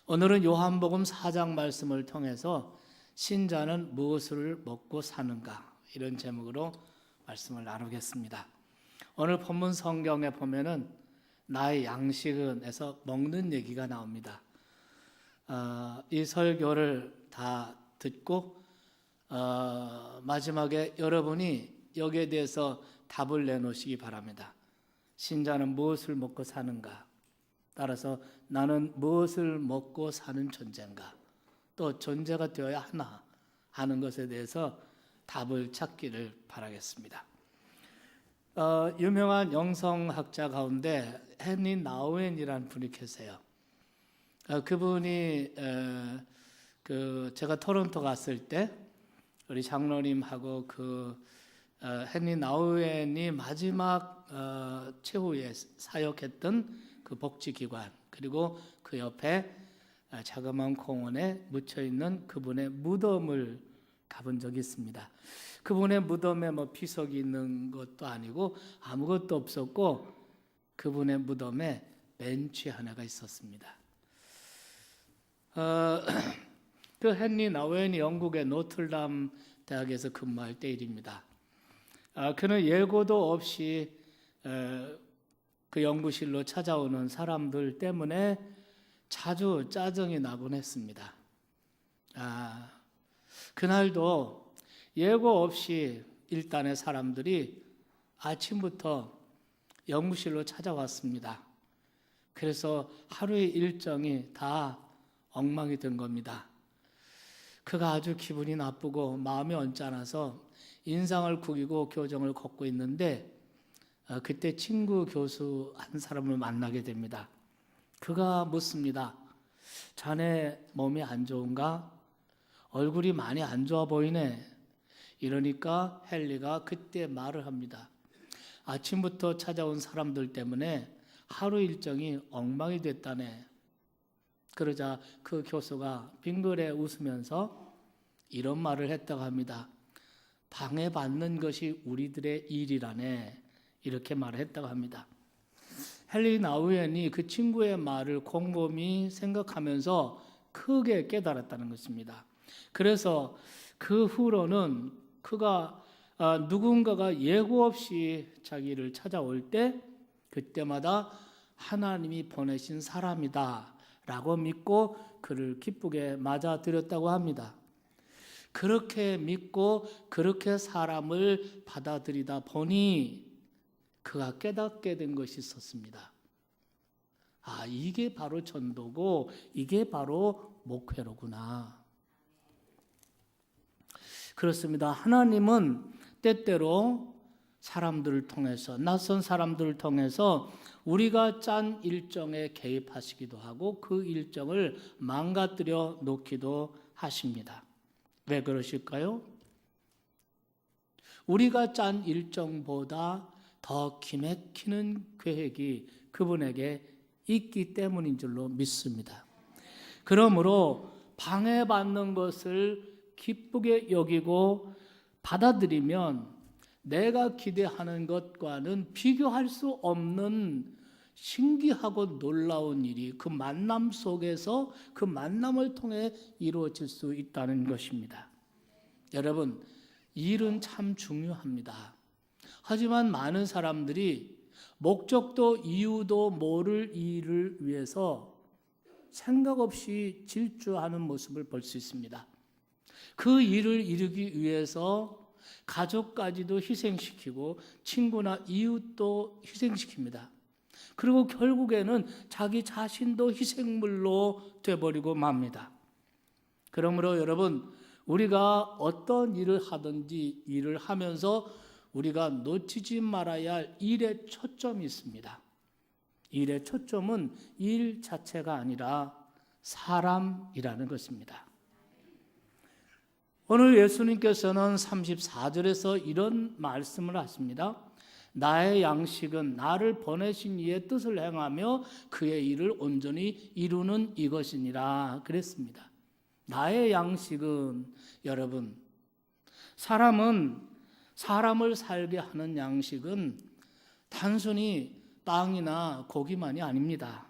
오늘은 요한복음 4장 말씀을 통해서 신자는 무엇을 먹고 사는가, 이런 제목으로 말씀을 나누겠습니다. 오늘 본문 성경에 보면은 나의 양식은에서 먹는 얘기가 나옵니다. 이 설교를 다 듣고 마지막에 여러분이 여기에 대해서 답을 내놓으시기 바랍니다. 신자는 무엇을 먹고 사는가? 따라서 나는 무엇을 먹고 사는 존재인가? 또 존재가 되어야 하나 하는 것에 대해서 답을 찾기를 바라겠습니다. 유명한 영성학자 가운데 헨리 나우엔이라는 분이 계세요. 그분이 제가 토론토 갔을 때 우리 장로님하고 헨리 나우엔이 마지막 최후에 사역했던 그 복지기관, 그리고 그 옆에 자그마한 공원에 묻혀있는 그분의 무덤을 가본 적이 있습니다. 그분의 무덤에 비석이 있는 것도 아니고 아무것도 없었고, 그분의 무덤에 벤치 하나가 있었습니다. 그 헨리 나우엔이 영국의 노틀담 대학에서 근무할 때 일입니다. 그는 예고도 없이 그 연구실로 찾아오는 사람들 때문에 자주 짜증이 나곤 했습니다. 그날도 예고 없이 일단의 사람들이 아침부터 연구실로 찾아왔습니다. 그래서 하루의 일정이 다 엉망이 된 겁니다. 그가 아주 기분이 나쁘고 마음이 언짢아서 인상을 구기고 교정을 걷고 있는데 그때 친구 교수 한 사람을 만나게 됩니다. 그가 묻습니다. 자네 몸이 안 좋은가? 얼굴이 많이 안 좋아 보이네. 이러니까 헨리가 그때 말을 합니다. 아침부터 찾아온 사람들 때문에 하루 일정이 엉망이 됐다네. 그러자 그 교수가 빙그레 웃으면서 이런 말을 했다고 합니다. 방해받는 것이 우리들의 일이라네. 이렇게 말했다고 합니다. 헨리 나우엔이 그 친구의 말을 곰곰이 생각하면서 크게 깨달았다는 것입니다. 그래서 그 후로는 그가 누군가가 예고 없이 자기를 찾아올 때 그때마다 하나님이 보내신 사람이다 라고 믿고 그를 기쁘게 맞아들였다고 합니다. 그렇게 믿고 그렇게 사람을 받아들이다 보니 그가 깨닫게 된 것이 있었습니다. 이게 바로 전도고 이게 바로 목회로구나. 그렇습니다. 하나님은 때때로 사람들을 통해서, 낯선 사람들을 통해서 우리가 짠 일정에 개입하시기도 하고 그 일정을 망가뜨려 놓기도 하십니다. 왜 그러실까요? 우리가 짠 일정보다 더 기맥히는 계획이 그분에게 있기 때문인 줄로 믿습니다. 그러므로 방해받는 것을 기쁘게 여기고 받아들이면 내가 기대하는 것과는 비교할 수 없는 신기하고 놀라운 일이 그 만남 속에서 그 만남을 통해 이루어질 수 있다는 것입니다. 여러분, 일은 참 중요합니다. 하지만 많은 사람들이 목적도 이유도 모를 일을 위해서 생각 없이 질주하는 모습을 볼 수 있습니다. 그 일을 이루기 위해서 가족까지도 희생시키고 친구나 이웃도 희생시킵니다. 그리고 결국에는 자기 자신도 희생물로 돼버리고 맙니다. 그러므로 여러분, 우리가 어떤 일을 하든지 일을 하면서 우리가 놓치지 말아야 할 일의 초점이 있습니다. 일의 초점은 일 자체가 아니라 사람이라는 것입니다. 오늘 예수님께서는 34절에서 이런 말씀을 하십니다. 나의 양식은 나를 보내신 이의 뜻을 행하며 그의 일을 온전히 이루는 이것이니라 그랬습니다. 나의 양식은, 여러분, 사람을 살게 하는 양식은 단순히 빵이나 고기만이 아닙니다.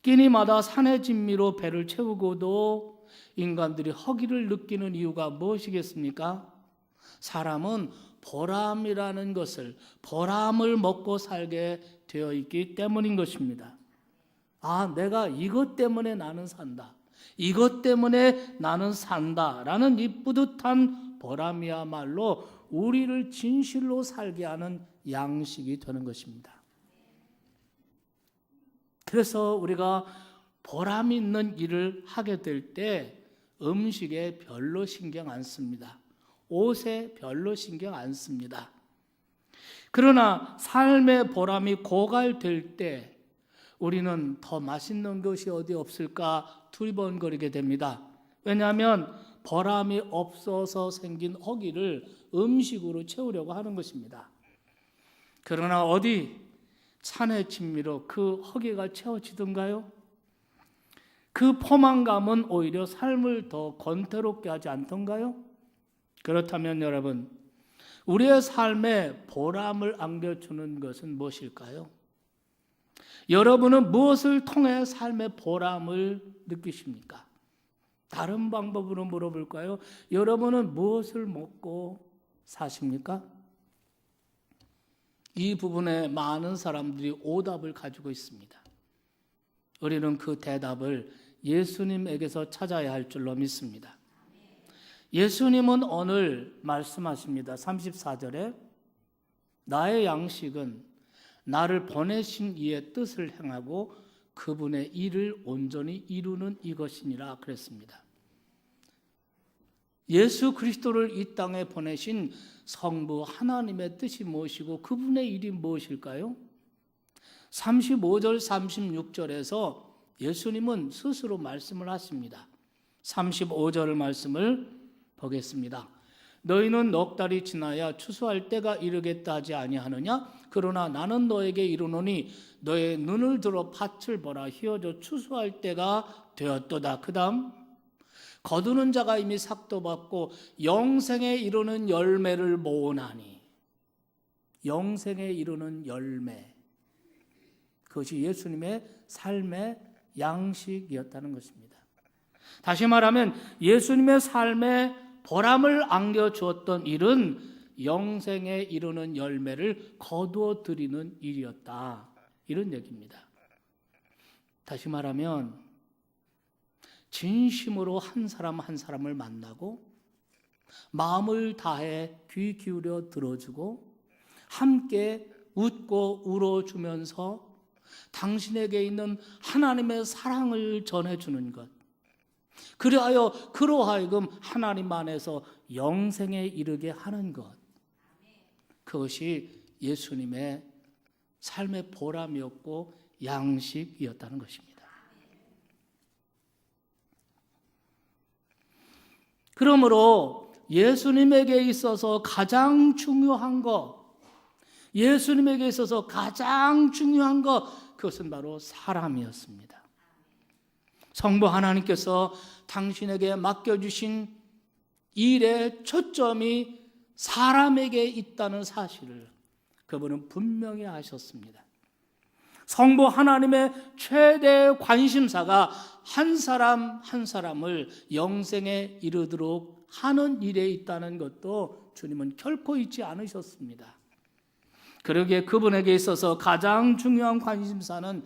끼니마다 산의 진미로 배를 채우고도 인간들이 허기를 느끼는 이유가 무엇이겠습니까? 사람은 보람이라는 것을, 보람을 먹고 살게 되어 있기 때문인 것입니다. 아, 내가 이것 때문에 나는 산다, 이것 때문에 나는 산다 라는 이 뿌듯한 보람이야말로 우리를 진실로 살게 하는 양식이 되는 것입니다. 그래서 우리가 보람 있는 일을 하게 될 때 음식에 별로 신경 안 씁니다. 옷에 별로 신경 안 씁니다. 그러나 삶의 보람이 고갈될 때 우리는 더 맛있는 것이 어디 없을까 두리번거리게 됩니다. 왜냐하면 보람이 없어서 생긴 허기를 음식으로 채우려고 하는 것입니다. 그러나 어디 산의 진미로 그 허기가 채워지던가요? 그 포만감은 오히려 삶을 더 권태롭게 하지 않던가요? 그렇다면 여러분, 우리의 삶에 보람을 안겨주는 것은 무엇일까요? 여러분은 무엇을 통해 삶의 보람을 느끼십니까? 다른 방법으로 물어볼까요? 여러분은 무엇을 먹고 사십니까? 이 부분에 많은 사람들이 오답을 가지고 있습니다. 우리는 그 대답을 예수님에게서 찾아야 할 줄로 믿습니다. 예수님은 오늘 말씀하십니다. 34절에 나의 양식은 나를 보내신 이의 뜻을 행하고 그분의 일을 온전히 이루는 이것이니라 그랬습니다. 예수 그리스도를 이 땅에 보내신 성부 하나님의 뜻이 무엇이고 그분의 일이 무엇일까요? 35절 36절에서 예수님은 스스로 말씀을 하십니다. 35절 말씀을 보겠습니다. 너희는 넉 달이 지나야 추수할 때가 이르겠다 하지 아니하느냐? 그러나 나는 너에게 이르노니 너의 눈을 들어 밭을 보라. 희어져 추수할 때가 되었도다. 그 다음 거두는 자가 이미 삭도 받고 영생에 이르는 열매를 모으나니, 영생에 이르는 열매, 그것이 예수님의 삶의 양식이었다는 것입니다. 다시 말하면 예수님의 삶에 보람을 안겨주었던 일은 영생에 이르는 열매를 거두어 드리는 일이었다, 이런 얘기입니다. 다시 말하면 진심으로 한 사람 한 사람을 만나고 마음을 다해 귀 기울여 들어주고 함께 웃고 울어주면서 당신에게 있는 하나님의 사랑을 전해주는 것, 그로 하여금 하나님 안에서 영생에 이르게 하는 것, 그것이 예수님의 삶의 보람이었고 양식이었다는 것입니다. 그러므로 예수님에게 있어서 가장 중요한 것, 예수님에게 있어서 가장 중요한 것, 그것은 바로 사람이었습니다. 성부 하나님께서 당신에게 맡겨주신 일의 초점이 사람에게 있다는 사실을 그분은 분명히 아셨습니다. 성부 하나님의 최대 관심사가 한 사람 한 사람을 영생에 이르도록 하는 일에 있다는 것도 주님은 결코 잊지 않으셨습니다. 그러기에 그분에게 있어서 가장 중요한 관심사는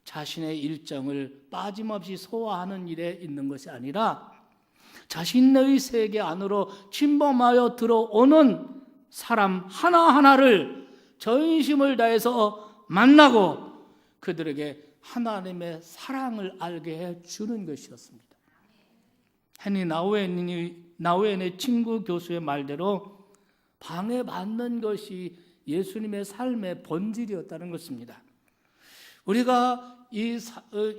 자신의 일정을 빠짐없이 소화하는 일에 있는 것이 아니라 자신의 세계 안으로 침범하여 들어오는 사람 하나하나를 전심을 다해서 만나고 그들에게 하나님의 사랑을 알게 해주는 것이었습니다. 헨리 나우엔의 친구 교수의 말대로 방해받는 것이 예수님의 삶의 본질이었다는 것입니다. 우리가 이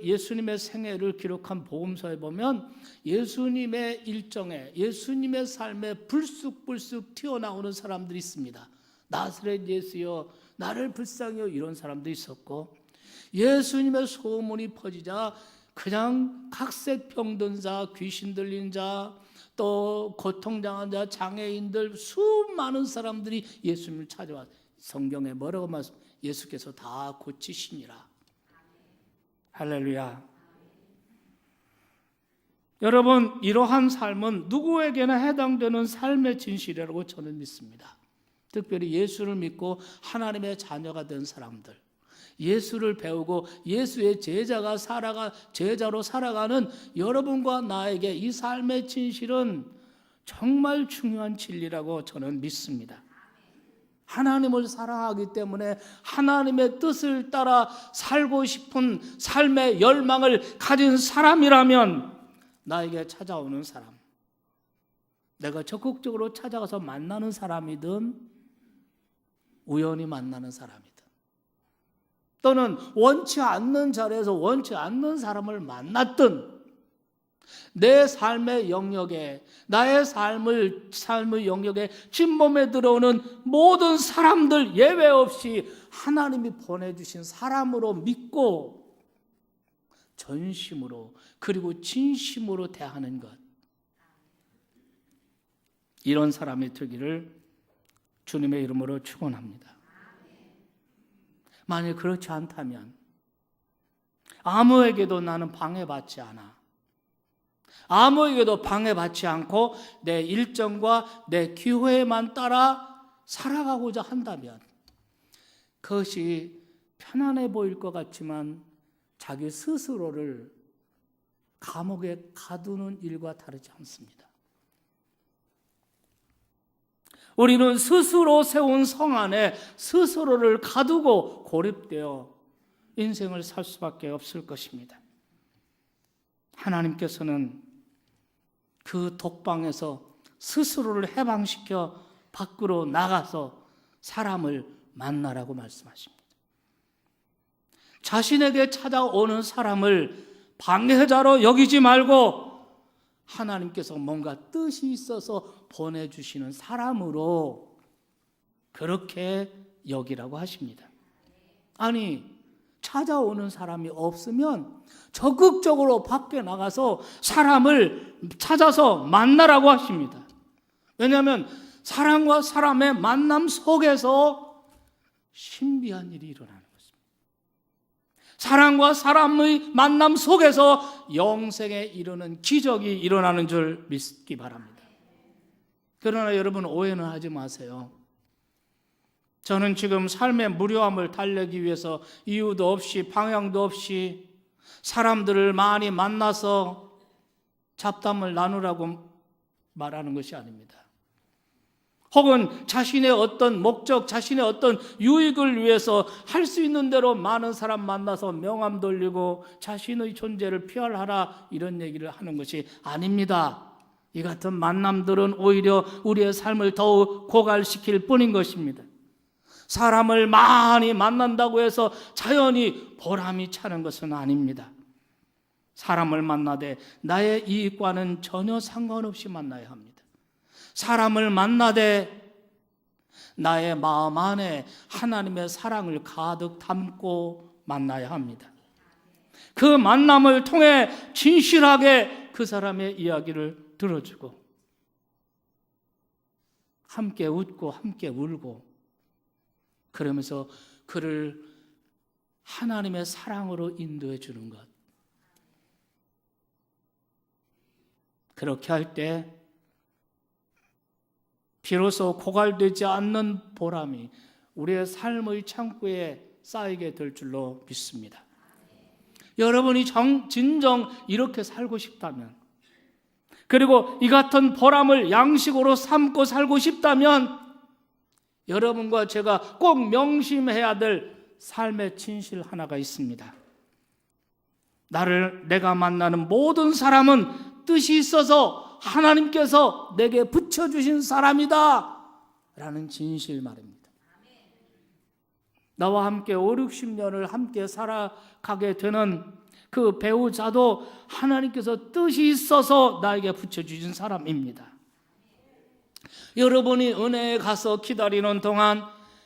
예수님의 생애를 기록한 복음서에 보면 예수님의 일정에, 예수님의 삶에 불쑥불쑥 튀어나오는 사람들이 있습니다. 나사렛 예수여 나를 불쌍히 여기소, 이런 사람도 있었고, 예수님의 소문이 퍼지자 그냥 각색병든 자, 귀신 들린 자, 또 고통당한 자, 장애인들, 수많은 사람들이 예수님을 찾아와 성경에 뭐라고 말씀? 예수께서 다 고치시니라. 할렐루야. 여러분, 이러한 삶은 누구에게나 해당되는 삶의 진실이라고 저는 믿습니다. 특별히 예수를 믿고 하나님의 자녀가 된 사람들, 예수를 배우고 예수의 제자로 살아가는 여러분과 나에게 이 삶의 진실은 정말 중요한 진리라고 저는 믿습니다. 하나님을 사랑하기 때문에 하나님의 뜻을 따라 살고 싶은 삶의 열망을 가진 사람이라면 나에게 찾아오는 사람, 내가 적극적으로 찾아가서 만나는 사람이든 우연히 만나는 사람이든 또는 원치 않는 자리에서 원치 않는 사람을 만났든 내 삶의 영역에, 나의 삶의 영역에 진범에 들어오는 모든 사람들 예외 없이 하나님이 보내주신 사람으로 믿고 전심으로 그리고 진심으로 대하는 것, 이런 사람이 되기를 주님의 이름으로 축원합니다. 만약 그렇지 않다면 아무에게도 나는 방해받지 않아, 아무에게도 방해받지 않고 내 일정과 내 기회만 따라 살아가고자 한다면 그것이 편안해 보일 것 같지만 자기 스스로를 감옥에 가두는 일과 다르지 않습니다. 우리는 스스로 세운 성 안에 스스로를 가두고 고립되어 인생을 살 수밖에 없을 것입니다. 하나님께서는 그 독방에서 스스로를 해방시켜 밖으로 나가서 사람을 만나라고 말씀하십니다. 자신에게 찾아오는 사람을 방해자로 여기지 말고 하나님께서 뭔가 뜻이 있어서 보내주시는 사람으로 그렇게 여기라고 하십니다. 아니, 찾아오는 사람이 없으면 적극적으로 밖에 나가서 사람을 찾아서 만나라고 하십니다. 왜냐하면 사람과 사람의 만남 속에서 신비한 일이 일어나는 것입니다. 사람과 사람의 만남 속에서 영생에 이르는 기적이 일어나는 줄 믿기 바랍니다. 그러나 여러분, 오해는 하지 마세요. 저는 지금 삶의 무료함을 달래기 위해서 이유도 없이 방향도 없이 사람들을 많이 만나서 잡담을 나누라고 말하는 것이 아닙니다. 혹은 자신의 어떤 목적, 자신의 어떤 유익을 위해서 할 수 있는 대로 많은 사람 만나서 명함 돌리고 자신의 존재를 피할하라, 이런 얘기를 하는 것이 아닙니다. 이 같은 만남들은 오히려 우리의 삶을 더욱 고갈시킬 뿐인 것입니다. 사람을 많이 만난다고 해서 자연히 보람이 차는 것은 아닙니다. 사람을 만나되 나의 이익과는 전혀 상관없이 만나야 합니다. 사람을 만나되 나의 마음 안에 하나님의 사랑을 가득 담고 만나야 합니다. 그 만남을 통해 진실하게 그 사람의 이야기를 들어주고 함께 웃고 함께 울고 그러면서 그를 하나님의 사랑으로 인도해 주는 것. 그렇게 할 때 비로소 고갈되지 않는 보람이 우리의 삶의 창고에 쌓이게 될 줄로 믿습니다. 여러분이 진정 이렇게 살고 싶다면, 그리고 이 같은 보람을 양식으로 삼고 살고 싶다면 여러분과 제가 꼭 명심해야 될 삶의 진실 하나가 있습니다. 내가 만나는 모든 사람은 뜻이 있어서 하나님께서 내게 붙여주신 사람이다 라는 진실 말입니다. 나와 함께 5, 60년을 함께 살아가게 되는 그 배우자도 하나님께서 뜻이 있어서 나에게 붙여주신 사람입니다. 여러분이 은혜에 가서 기다리는 동안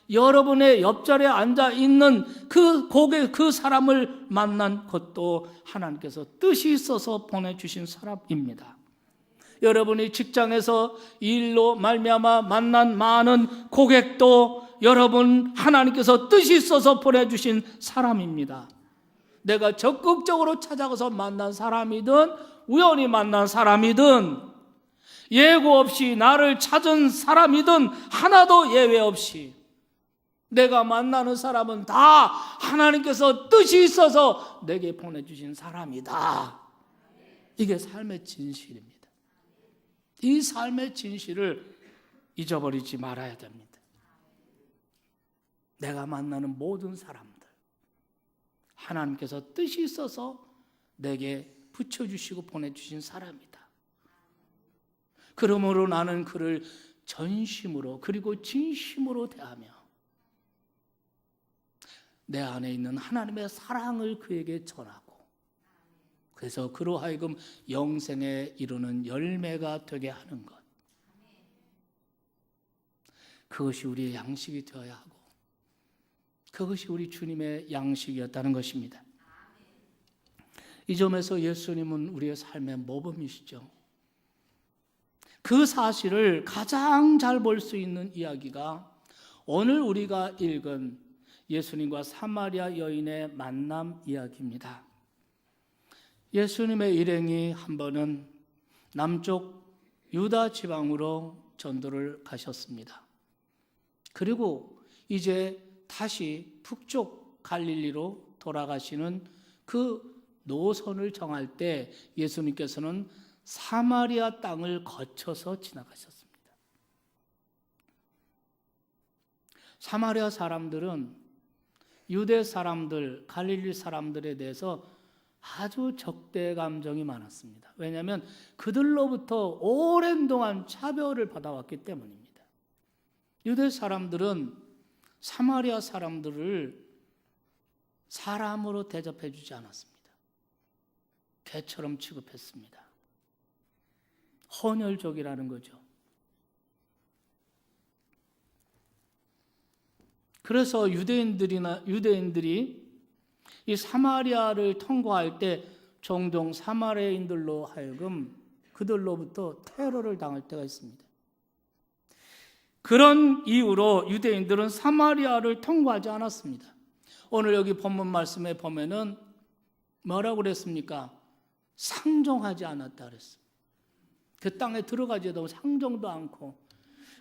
여러분의 옆자리에 앉아 있는 그 사람을 만난 것도 하나님께서 뜻이 있어서 보내주신 사람입니다. 여러분이 직장에서 일로 말미암아 만난 많은 고객도 여러분 하나님께서 뜻이 있어서 보내주신 사람입니다. 내가 적극적으로 찾아가서 만난 사람이든 우연히 만난 사람이든 예고 없이 나를 찾은 사람이든 하나도 예외 없이 내가 만나는 사람은 다 하나님께서 뜻이 있어서 내게 보내주신 사람이다. 이게 삶의 진실입니다. 이 삶의 진실을 잊어버리지 말아야 됩니다. 내가 만나는 모든 사람들 하나님께서 뜻이 있어서 내게 붙여주시고 보내주신 사람이다. 그러므로 나는 그를 전심으로 그리고 진심으로 대하며 내 안에 있는 하나님의 사랑을 그에게 전하고 그래서 그로 하여금 영생에 이르는 열매가 되게 하는 것, 그것이 우리의 양식이 되어야 하고 그것이 우리 주님의 양식이었다는 것입니다. 이 점에서 예수님은 우리의 삶의 모범이시죠. 그 사실을 가장 잘 볼 수 있는 이야기가 오늘 우리가 읽은 예수님과 사마리아 여인의 만남 이야기입니다. 예수님의 일행이 한 번은 남쪽 유다 지방으로 전도를 가셨습니다. 그리고 이제 다시 북쪽 갈릴리로 돌아가시는 그 노선을 정할 때 예수님께서는 사마리아 땅을 거쳐서 지나가셨습니다. 사마리아 사람들은 유대 사람들, 갈릴리 사람들에 대해서 아주 적대 감정이 많았습니다. 왜냐하면 그들로부터 오랜 동안 차별을 받아왔기 때문입니다. 유대 사람들은 사마리아 사람들을 사람으로 대접해 주지 않았습니다. 개처럼 취급했습니다. 헌혈족이라는 거죠. 그래서 유대인들이 이 사마리아를 통과할 때 종종 사마리아인들로 하여금 그들로부터 테러를 당할 때가 있습니다. 그런 이유로 유대인들은 사마리아를 통과하지 않았습니다. 오늘 여기 본문 말씀에 보면은 뭐라고 그랬습니까? 상종하지 않았다 그랬어요. 그 땅에 들어가지도 상종도 않고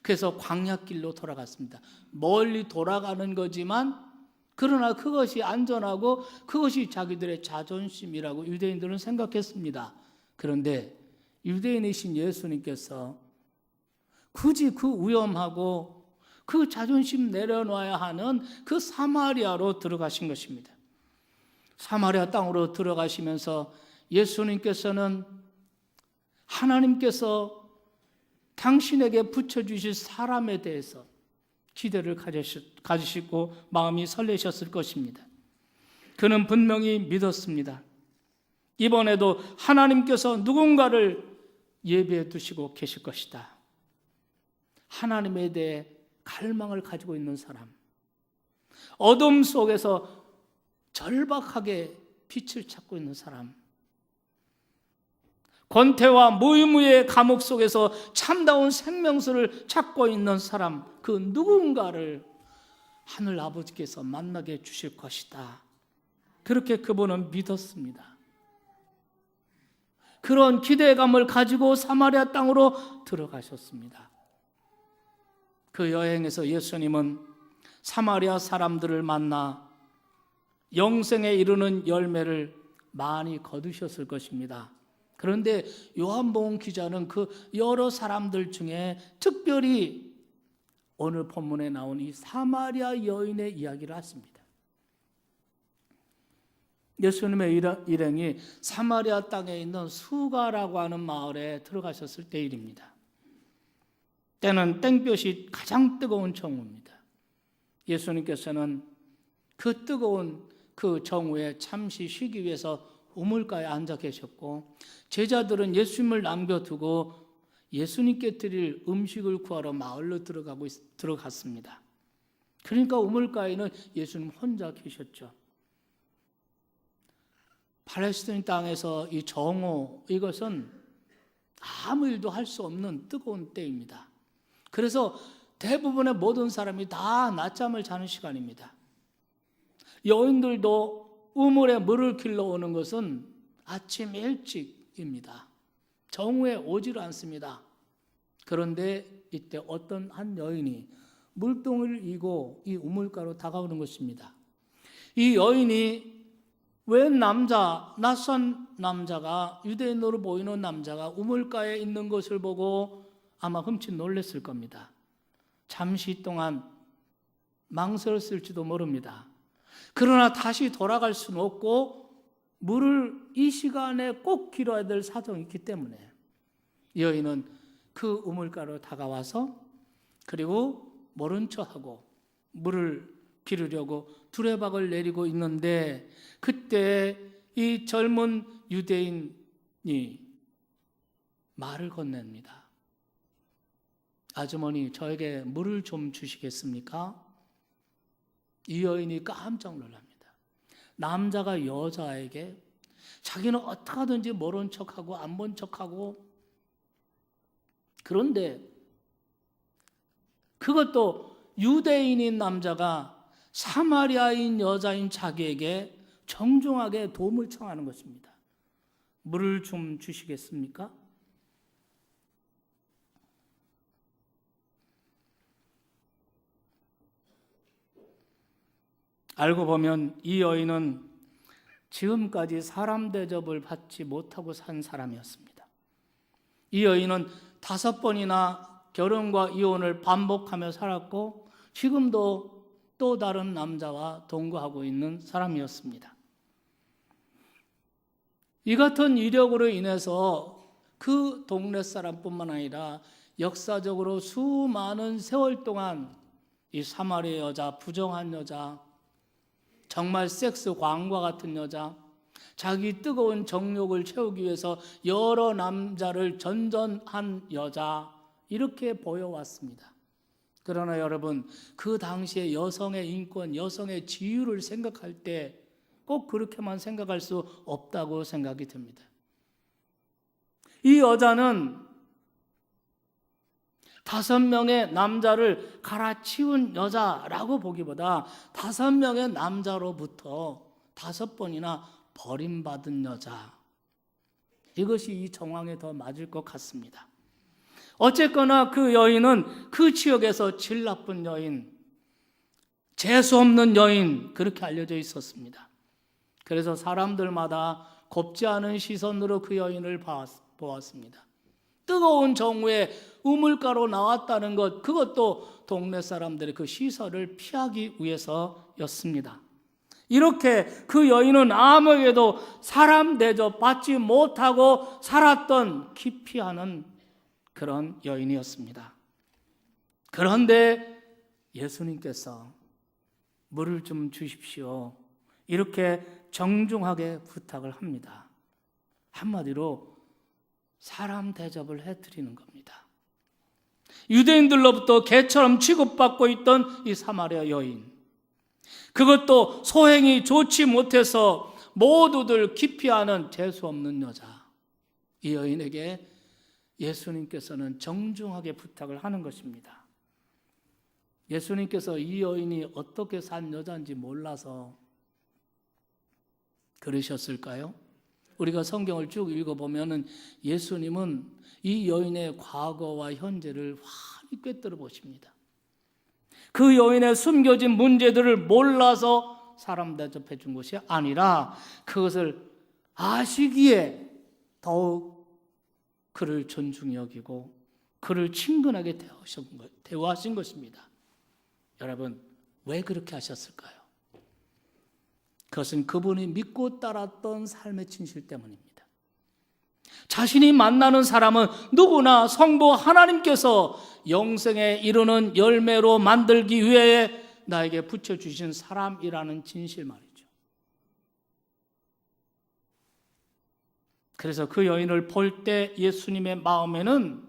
그래서 광야길로 돌아갔습니다. 멀리 돌아가는 거지만 그러나 그것이 안전하고 그것이 자기들의 자존심이라고 유대인들은 생각했습니다. 그런데 유대인이신 예수님께서 굳이 그 위험하고 그 자존심 내려놔야 하는 그 사마리아로 들어가신 것입니다. 사마리아 땅으로 들어가시면서 예수님께서는 하나님께서 당신에게 붙여주실 사람에 대해서 기대를 가지시고 마음이 설레셨을 것입니다. 그는 분명히 믿었습니다. 이번에도 하나님께서 누군가를 예비해 두시고 계실 것이다. 하나님에 대해 갈망을 가지고 있는 사람, 어둠 속에서 절박하게 빛을 찾고 있는 사람, 권태와 무의무의 감옥 속에서 참다운 생명수를 찾고 있는 사람, 그 누군가를 하늘 아버지께서 만나게 주실 것이다. 그렇게 그분은 믿었습니다. 그런 기대감을 가지고 사마리아 땅으로 들어가셨습니다. 그 여행에서 예수님은 사마리아 사람들을 만나 영생에 이르는 열매를 많이 거두셨을 것입니다. 그런데 요한복음 기자는 그 여러 사람들 중에 특별히 오늘 본문에 나온 이 사마리아 여인의 이야기를 했습니다. 예수님의 일행이 사마리아 땅에 있는 수가라고 하는 마을에 들어가셨을 때 일입니다. 때는 땡볕이 가장 뜨거운 정오입니다. 예수님께서는 그 뜨거운 그 정오에 잠시 쉬기 위해서 우물가에 앉아 계셨고 제자들은 예수님을 남겨두고 예수님께 드릴 음식을 구하러 마을로 들어갔습니다. 그러니까 우물가에는 예수님 혼자 계셨죠. 팔레스타인 땅에서 이 정오, 이것은 아무 일도 할 수 없는 뜨거운 때입니다. 그래서 대부분의 모든 사람이 다 낮잠을 자는 시간입니다. 여인들도 우물에 물을 길러 오는 것은 아침 일찍입니다. 정오에 오지를 않습니다. 그런데 이때 어떤 한 여인이 물동을 이고 이 우물가로 다가오는 것입니다. 이 여인이 웬 남자, 낯선 남자가, 유대인으로 보이는 남자가 우물가에 있는 것을 보고 아마 흠칫 놀랐을 겁니다. 잠시 동안 망설였을지도 모릅니다. 그러나 다시 돌아갈 수는 없고 물을 이 시간에 꼭 길어야 될 사정이 있기 때문에 여인은 그 우물가로 다가와서 그리고 모른 척하고 물을 기르려고 두레박을 내리고 있는데 그때 이 젊은 유대인이 말을 건넵니다. 아주머니, 저에게 물을 좀 주시겠습니까? 이 여인이 깜짝 놀랍니다. 남자가 여자에게 자기는 어떻게 하든지 모른 척하고 안 본 척하고, 그런데 그것도 유대인인 남자가 사마리아인 여자인 자기에게 정중하게 도움을 청하는 것입니다. 물을 좀 주시겠습니까? 알고 보면 이 여인은 지금까지 사람 대접을 받지 못하고 산 사람이었습니다. 이 여인은 5번이나 결혼과 이혼을 반복하며 살았고 지금도 또 다른 남자와 동거하고 있는 사람이었습니다. 이 같은 이력으로 인해서 그 동네 사람뿐만 아니라 역사적으로 수많은 세월 동안 이 사마리아 여자, 부정한 여자, 정말 섹스 광과 같은 여자, 자기 뜨거운 정욕을 채우기 위해서 여러 남자를 전전한 여자, 이렇게 보여왔습니다. 그러나 여러분, 그 당시에 여성의 인권, 여성의 지유를 생각할 때 꼭 그렇게만 생각할 수 없다고 생각이 듭니다. 이 여자는 5명의 남자를 갈아치운 여자라고 보기보다 5명의 남자로부터 5번이나 버림받은 여자, 이것이 이 정황에 더 맞을 것 같습니다. 어쨌거나 그 여인은 그 지역에서 질 나쁜 여인, 재수없는 여인, 그렇게 알려져 있었습니다. 그래서 사람들마다 곱지 않은 시선으로 그 여인을 보았습니다. 뜨거운 정오에 우물가로 나왔다는 것, 그것도 동네 사람들의 그 시선을 피하기 위해서였습니다. 이렇게 그 여인은 아무에게도 사람 대접 받지 못하고 살았던 기피하는 그런 여인이었습니다. 그런데 예수님께서 물을 좀 주십시오, 이렇게 정중하게 부탁을 합니다. 한마디로 사람 대접을 해드리는 겁니다. 유대인들로부터 개처럼 취급받고 있던 이 사마리아 여인, 그것도 소행이 좋지 못해서 모두들 기피하는 재수없는 여자, 이 여인에게 예수님께서는 정중하게 부탁을 하는 것입니다. 예수님께서 이 여인이 어떻게 산 여자인지 몰라서 그러셨을까요? 우리가 성경을 쭉 읽어보면 예수님은 이 여인의 과거와 현재를 환히 꿰뚫어 보십니다. 그 여인의 숨겨진 문제들을 몰라서 사람 대접해 준 것이 아니라 그것을 아시기에 더욱 그를 존중히 여기고 그를 친근하게 대우하신 것입니다. 여러분, 왜 그렇게 하셨을까요? 그것은 그분이 믿고 따랐던 삶의 진실 때문입니다. 자신이 만나는 사람은 누구나 성부 하나님께서 영생에 이르는 열매로 만들기 위해 나에게 붙여주신 사람이라는 진실 말이죠. 그래서 그 여인을 볼 때 예수님의 마음에는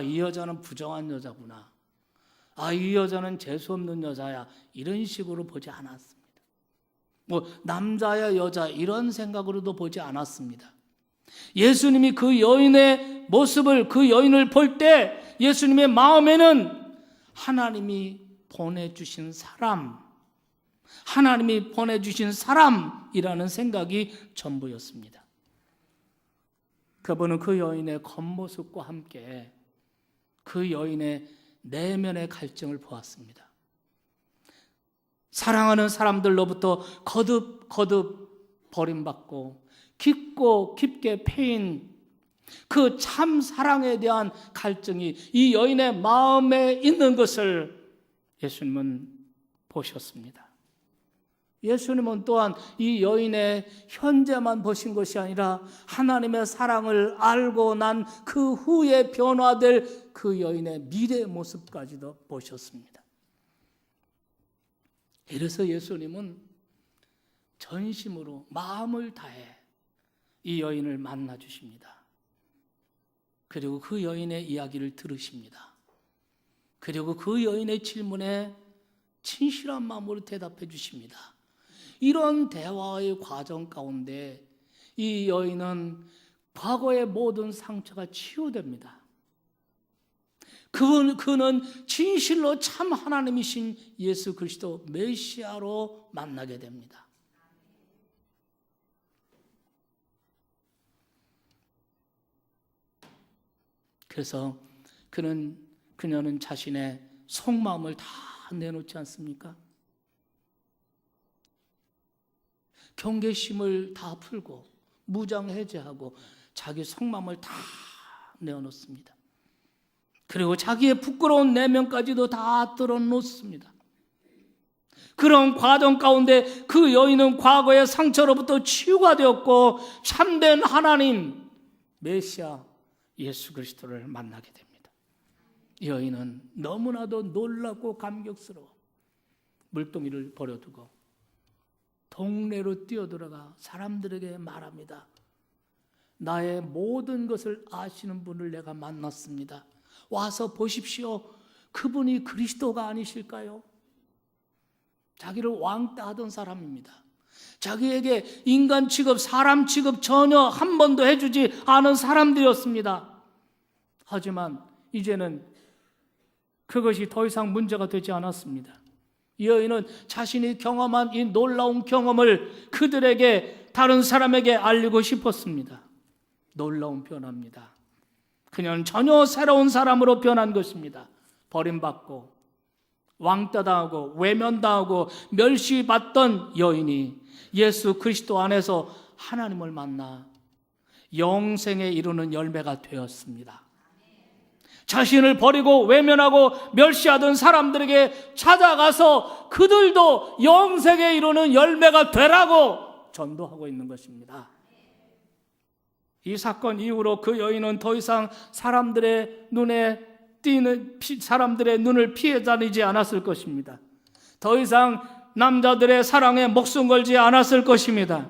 이 여자는 부정한 여자구나, 이 여자는 재수없는 여자야, 이런 식으로 보지 않았습니다. 남자야 여자 이런 생각으로도 보지 않았습니다. 예수님이 그 여인의 모습을, 그 여인을 볼 때 예수님의 마음에는 하나님이 보내주신 사람, 하나님이 보내주신 사람이라는 생각이 전부였습니다. 그분은 그 여인의 겉모습과 함께 그 여인의 내면의 갈증을 보았습니다. 사랑하는 사람들로부터 거듭 버림받고 깊고 깊게 패인 그 참 사랑에 대한 갈증이 이 여인의 마음에 있는 것을 예수님은 보셨습니다. 예수님은 또한 이 여인의 현재만 보신 것이 아니라 하나님의 사랑을 알고 난 그 후에 변화될 그 여인의 미래 모습까지도 보셨습니다. 이래서 예수님은 전심으로 마음을 다해 이 여인을 만나 주십니다. 그리고 그 여인의 이야기를 들으십니다. 그리고 그 여인의 질문에 진실한 마음으로 대답해 주십니다. 이런 대화의 과정 가운데 이 여인은 과거의 모든 상처가 치유됩니다. 그는 진실로 참 하나님이신 예수 그리스도 메시아로 만나게 됩니다. 그래서 그녀는 자신의 속마음을 다 내놓지 않습니까? 경계심을 다 풀고 무장해제하고 자기 속마음을 다 내어놓습니다. 그리고 자기의 부끄러운 내면까지도 다 털어놓습니다. 그런 과정 가운데 그 여인은 과거의 상처로부터 치유가 되었고 참된 하나님 메시아 예수 그리스도를 만나게 됩니다. 여인은 너무나도 놀랍고 감격스러워 물동이를 버려두고 동네로 뛰어들어가 사람들에게 말합니다. 나의 모든 것을 아시는 분을 내가 만났습니다. 와서 보십시오. 그분이 그리스도가 아니실까요? 자기를 왕따하던 사람입니다. 자기에게 인간 취급, 사람 취급 전혀 한 번도 해주지 않은 사람들이었습니다. 하지만 이제는 그것이 더 이상 문제가 되지 않았습니다. 이 여인은 자신이 경험한 이 놀라운 경험을 그들에게, 다른 사람에게 알리고 싶었습니다. 놀라운 변화입니다. 그녀는 전혀 새로운 사람으로 변한 것입니다. 버림받고 왕따당하고 외면당하고 멸시받던 여인이 예수 그리스도 안에서 하나님을 만나 영생에 이르는 열매가 되었습니다. 자신을 버리고 외면하고 멸시하던 사람들에게 찾아가서 그들도 영생에 이르는 열매가 되라고 전도하고 있는 것입니다. 이 사건 이후로 그 여인은 더 이상 사람들의 눈을 피해 다니지 않았을 것입니다. 더 이상 남자들의 사랑에 목숨 걸지 않았을 것입니다.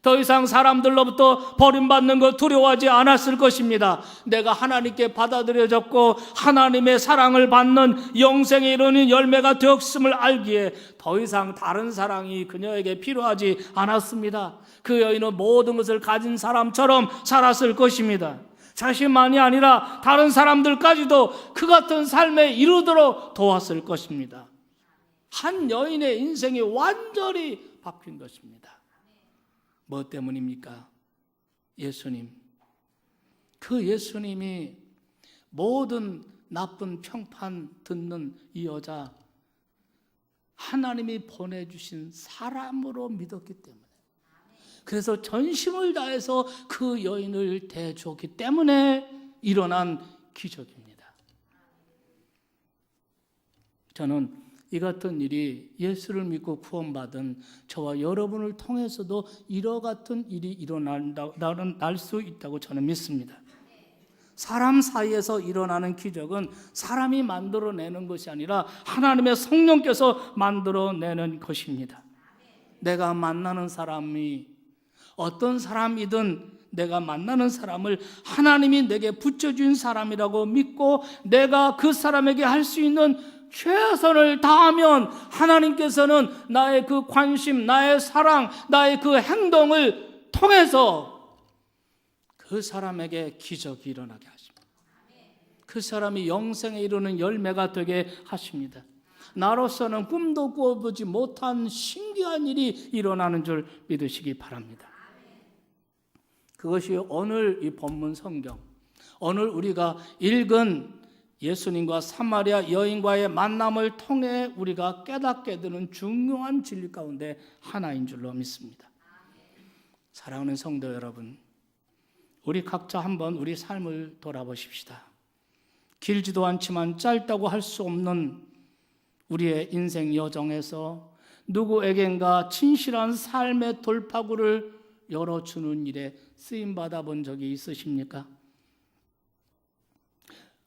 더 이상 사람들로부터 버림받는 것 두려워하지 않았을 것입니다. 내가 하나님께 받아들여졌고 하나님의 사랑을 받는 영생에 이르는 열매가 되었음을 알기에 더 이상 다른 사랑이 그녀에게 필요하지 않았습니다. 그 여인은 모든 것을 가진 사람처럼 살았을 것입니다. 자신만이 아니라 다른 사람들까지도 그 같은 삶에 이르도록 도왔을 것입니다. 한 여인의 인생이 완전히 바뀐 것입니다. 뭐 때문입니까? 예수님. 그 예수님이 모든 나쁜 평판 듣는 이 여자 하나님이 보내주신 사람으로 믿었기 때문에, 그래서 전심을 다해서 그 여인을 대해주었기 때문에 일어난 기적입니다. 저는 이 같은 일이 예수를 믿고 구원받은 저와 여러분을 통해서도 이와 같은 일이 일어날 수 있다고 저는 믿습니다. 사람 사이에서 일어나는 기적은 사람이 만들어내는 것이 아니라 하나님의 성령께서 만들어내는 것입니다. 내가 만나는 사람이 어떤 사람이든 내가 만나는 사람을 하나님이 내게 붙여준 사람이라고 믿고 내가 그 사람에게 할 수 있는 최선을 다하면 하나님께서는 나의 그 관심, 나의 사랑, 나의 그 행동을 통해서 그 사람에게 기적이 일어나게 하십니다. 그 사람이 영생에 이르는 열매가 되게 하십니다. 나로서는 꿈도 꾸어보지 못한 신기한 일이 일어나는 줄 믿으시기 바랍니다. 그것이 오늘 이 본문 성경, 오늘 우리가 읽은 예수님과 사마리아 여인과의 만남을 통해 우리가 깨닫게 되는 중요한 진리 가운데 하나인 줄로 믿습니다. 사랑하는 성도 여러분, 우리 각자 한번 우리 삶을 돌아보십시다. 길지도 않지만 짧다고 할 수 없는 우리의 인생 여정에서 누구에겐가 진실한 삶의 돌파구를 열어주는 일에 쓰임받아 본 적이 있으십니까?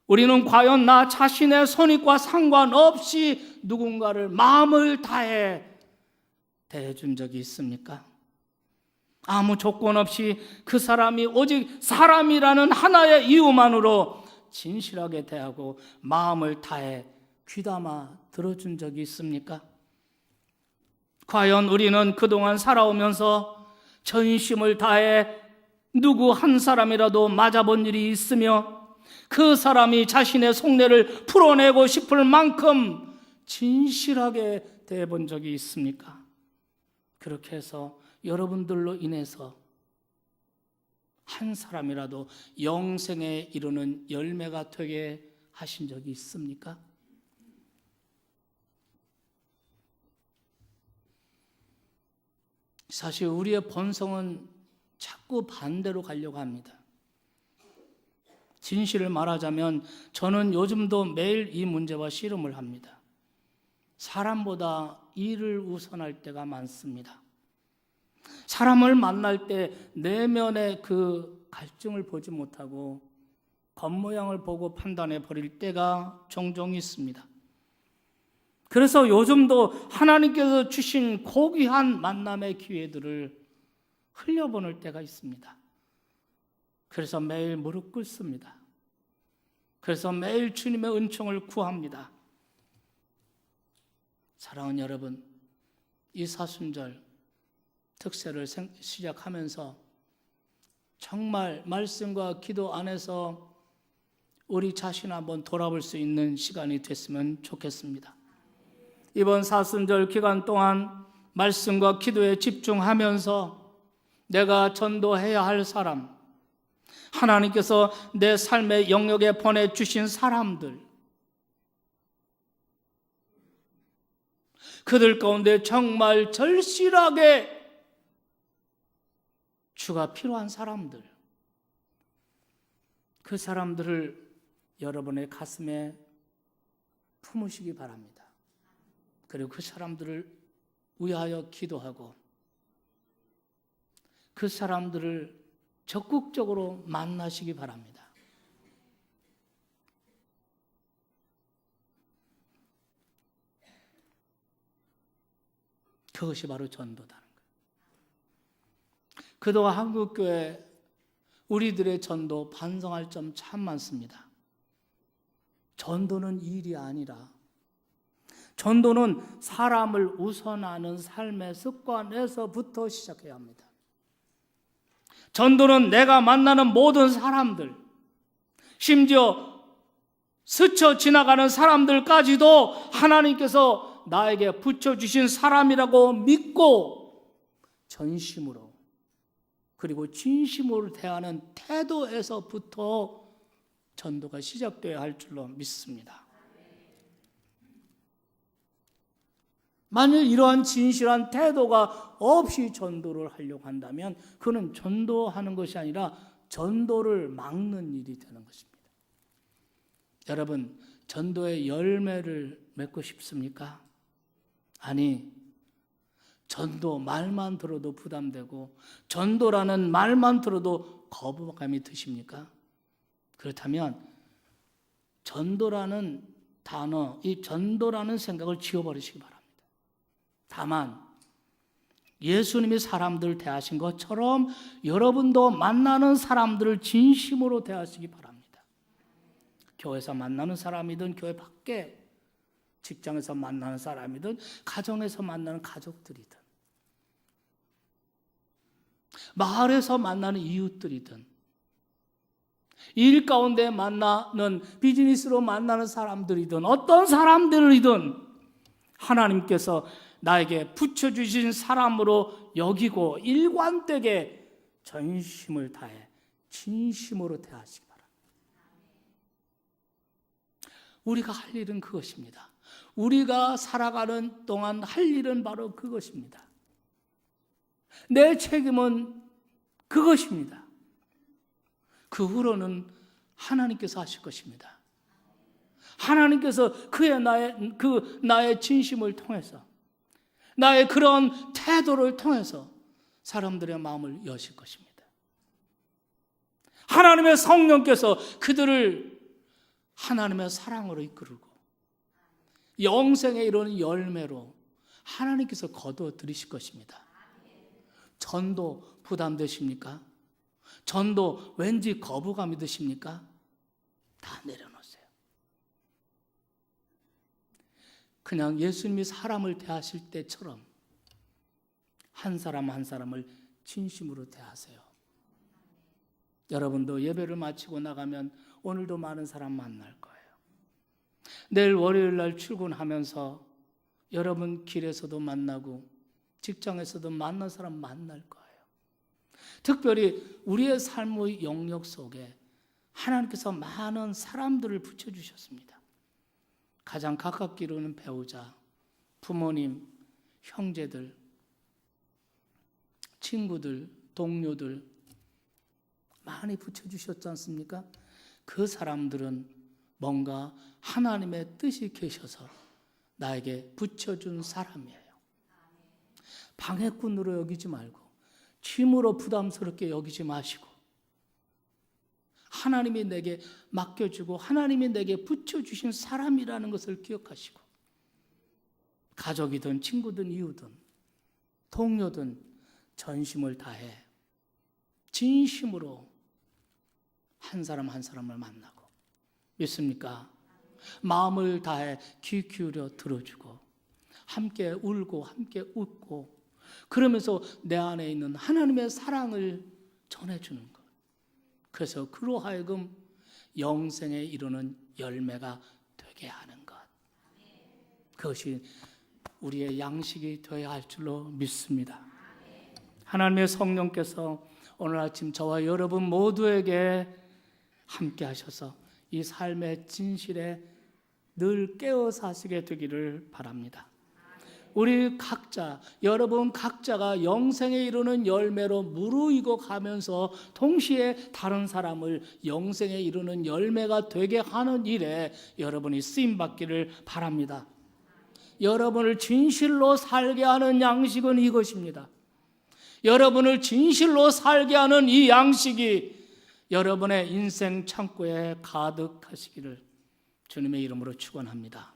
우리는 과연 나 자신의 선입과 상관없이 누군가를 마음을 다해 대해준 적이 있습니까? 아무 조건 없이 그 사람이 오직 사람이라는 하나의 이유만으로 진실하게 대하고 마음을 다해 귀담아 들어준 적이 있습니까? 과연 우리는 그동안 살아오면서 전심을 다해 누구 한 사람이라도 맞아본 일이 있으며 그 사람이 자신의 속내를 풀어내고 싶을 만큼 진실하게 대해본 적이 있습니까? 그렇게 해서 여러분들로 인해서 한 사람이라도 영생에 이르는 열매가 되게 하신 적이 있습니까? 사실 우리의 본성은 자꾸 반대로 가려고 합니다. 진실을 말하자면 저는 요즘도 매일 이 문제와 씨름을 합니다. 사람보다 일을 우선할 때가 많습니다. 사람을 만날 때 내면의 그 갈증을 보지 못하고 겉모양을 보고 판단해 버릴 때가 종종 있습니다. 그래서 요즘도 하나님께서 주신 고귀한 만남의 기회들을 흘려보낼 때가 있습니다. 그래서 매일 무릎 꿇습니다. 그래서 매일 주님의 은총을 구합니다. 사랑하는 여러분, 이 사순절 특세를 시작하면서 정말 말씀과 기도 안에서 우리 자신 한번 돌아볼 수 있는 시간이 됐으면 좋겠습니다. 이번 사순절 기간 동안 말씀과 기도에 집중하면서 내가 전도해야 할 사람, 하나님께서 내 삶의 영역에 보내주신 사람들, 그들 가운데 정말 절실하게 주가 필요한 사람들, 그 사람들을 여러분의 가슴에 품으시기 바랍니다. 그리고 그 사람들을 위하여 기도하고 그 사람들을 적극적으로 만나시기 바랍니다. 그것이 바로 전도다는 거예요. 그동안 한국교회 우리들의 전도 반성할 점 참 많습니다. 전도는 일이 아니라 전도는 사람을 우선하는 삶의 습관에서부터 시작해야 합니다. 전도는 내가 만나는 모든 사람들, 심지어 스쳐 지나가는 사람들까지도 하나님께서 나에게 붙여주신 사람이라고 믿고 전심으로 그리고 진심으로 대하는 태도에서부터 전도가 시작되어야 할 줄로 믿습니다. 만일 이러한 진실한 태도가 없이 전도를 하려고 한다면 그는 전도하는 것이 아니라 전도를 막는 일이 되는 것입니다. 여러분, 전도의 열매를 맺고 싶습니까? 아니, 전도 말만 들어도 부담되고 전도라는 말만 들어도 거부감이 드십니까? 그렇다면 전도라는 단어, 이 전도라는 생각을 지워버리시기 바랍니다. 다만 예수님이 사람들을 대하신 것처럼 여러분도 만나는 사람들을 진심으로 대하시기 바랍니다. 교회에서 만나는 사람이든 교회 밖에 직장에서 만나는 사람이든 가정에서 만나는 가족들이든 마을에서 만나는 이웃들이든 일 가운데 만나는 비즈니스로 만나는 사람들이든 어떤 사람들이든 하나님께서 나에게 붙여주신 사람으로 여기고 일관되게 전심을 다해 진심으로 대하시기 바랍니다. 우리가 할 일은 그것입니다. 우리가 살아가는 동안 할 일은 바로 그것입니다. 내 책임은 그것입니다. 그 후로는 하나님께서 하실 것입니다. 하나님께서 나의 진심을 통해서, 나의 그런 태도를 통해서 사람들의 마음을 여실 것입니다. 하나님의 성령께서 그들을 하나님의 사랑으로 이끌고 영생에 이르는 열매로 하나님께서 거두어 들이실 것입니다. 전도 부담되십니까? 전도 왠지 거부감이 드십니까? 다 내려놓으세요. 그냥 예수님이 사람을 대하실 때처럼 한 사람 한 사람을 진심으로 대하세요. 여러분도 예배를 마치고 나가면 오늘도 많은 사람 만날 거예요. 내일 월요일 날 출근하면서 여러분 길에서도 만나고 직장에서도 만난 사람 만날 거예요. 특별히 우리의 삶의 영역 속에 하나님께서 많은 사람들을 붙여주셨습니다. 가장 가깝게 이루는 배우자, 부모님, 형제들, 친구들, 동료들 많이 붙여주셨지 않습니까? 그 사람들은 뭔가 하나님의 뜻이 계셔서 나에게 붙여준 사람이에요. 방해꾼으로 여기지 말고 짐으로 부담스럽게 여기지 마시고 하나님이 내게 맡겨주고 하나님이 내게 붙여주신 사람이라는 것을 기억하시고 가족이든 친구든 이웃든 동료든 전심을 다해 진심으로 한 사람 한 사람을 만나고 믿습니까? 마음을 다해 귀 기울여 들어주고 함께 울고 함께 웃고 그러면서 내 안에 있는 하나님의 사랑을 전해주는 것. 그래서 그로 하여금 영생에 이르는 열매가 되게 하는 것. 그것이 우리의 양식이 되어야 할 줄로 믿습니다. 하나님의 성령께서 오늘 아침 저와 여러분 모두에게 함께 하셔서 이 삶의 진실에 늘 깨어 사시게 되기를 바랍니다. 우리 각자, 여러분 각자가 영생에 이르는 열매로 무르익어 가면서 동시에 다른 사람을 영생에 이르는 열매가 되게 하는 일에 여러분이 쓰임받기를 바랍니다. 여러분을 진실로 살게 하는 양식은 이것입니다. 여러분을 진실로 살게 하는 이 양식이 여러분의 인생 창고에 가득하시기를 주님의 이름으로 축원합니다.